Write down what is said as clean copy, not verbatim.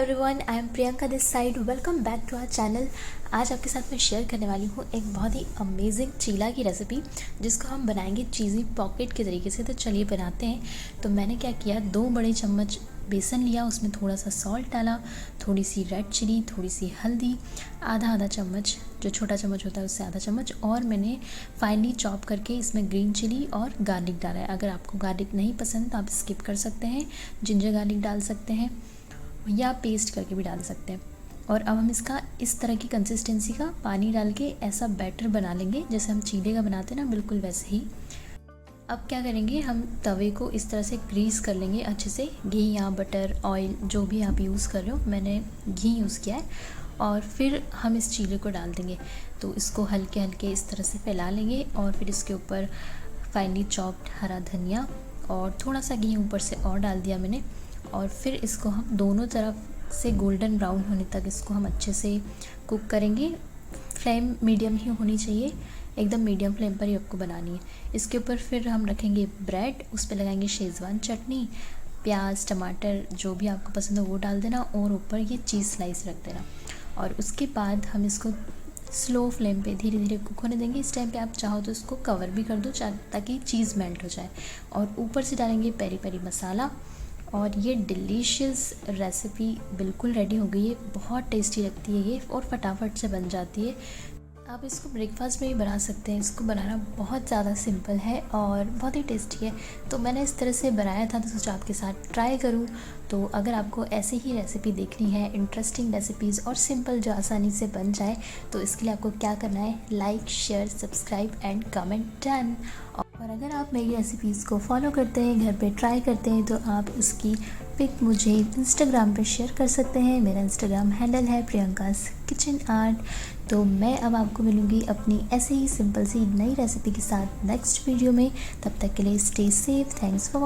Everyone, I am Priyanka this side. Welcome back to our channel. आज आपके साथ मैं शेयर करने वाली हूँ एक बहुत ही अमेजिंग चीला की रेसिपी, जिसको हम बनाएंगे चीज़ी पॉकेट के तरीके से। तो चलिए बनाते हैं। तो मैंने क्या किया, 2 बड़े चम्मच बेसन लिया, उसमें थोड़ा सा सॉल्ट डाला, थोड़ी सी रेड चिली, थोड़ी सी हल्दी, आधा चम्मच, जो छोटा चम्मच होता है उससे आधा चम्मच, और मैंने फाइनली चॉप करके इसमें ग्रीन चिली और गार्लिक डाला है। अगर आपको गार्लिक नहीं पसंद तो आप स्किप कर सकते हैं, जिंजर गार्लिक डाल सकते हैं या पेस्ट करके भी डाल सकते हैं। और अब हम इसका इस तरह की कंसिस्टेंसी का पानी डाल के ऐसा बैटर बना लेंगे जैसे हम चीले का बनाते हैं ना, बिल्कुल वैसे ही। अब क्या करेंगे, हम तवे को इस तरह से ग्रीस कर लेंगे अच्छे से। घी या बटर, ऑयल, जो भी आप यूज़ कर रहे हो, मैंने घी यूज़ किया है। और फिर हम इस चीले को डाल देंगे। तो इसको हल्के हल्के इस तरह से फैला लेंगे और फिर इसके ऊपर फाइनली चॉप्ड हरा धनिया और थोड़ा सा घी ऊपर से और डाल दिया मैंने। और फिर इसको हम दोनों तरफ से गोल्डन ब्राउन होने तक इसको हम अच्छे से कुक करेंगे। फ्लेम मीडियम ही होनी चाहिए, एकदम मीडियम फ्लेम पर ही आपको बनानी है। इसके ऊपर फिर हम रखेंगे ब्रेड, उस पर लगाएंगे शेज़वान चटनी, प्याज, टमाटर, जो भी आपको पसंद हो वो डाल देना, और ऊपर ये चीज़ स्लाइस रख देना। और उसके बाद हम इसको स्लो फ्लेम पे धीरे धीरे कुक होने देंगे। इस टाइम पे आप चाहो तो इसको कवर भी कर दो ताकि चीज़ मेल्ट हो जाए। और ऊपर से डालेंगे पेरी पेरी मसाला, और ये डिलीशियस रेसिपी बिल्कुल रेडी हो गई है। बहुत टेस्टी लगती है ये और फटाफट से बन जाती है। आप इसको ब्रेकफास्ट में भी बना सकते हैं। इसको बनाना बहुत ज़्यादा सिंपल है और बहुत ही टेस्टी है। तो मैंने इस तरह से बनाया था तो सोचा आपके साथ ट्राई करूं। तो अगर आपको ऐसी ही रेसिपी देखनी है, इंटरेस्टिंग रेसिपीज़ और सिंपल जो आसानी से बन जाए, तो इसके लिए आपको क्या करना है, like, share, subscribe and comment done. और अगर आप मेरी रेसिपीज़ को फॉलो करते हैं, घर पे ट्राई करते हैं, तो आप उसकी पिक मुझे इंस्टाग्राम पे शेयर कर सकते हैं। मेरा इंस्टाग्राम हैंडल है प्रियंकास किचन आर्ट। तो मैं अब आपको मिलूँगी अपनी ऐसे ही सिंपल सी नई रेसिपी के साथ नेक्स्ट वीडियो में। तब तक के लिए स्टे सेफ। Thanks for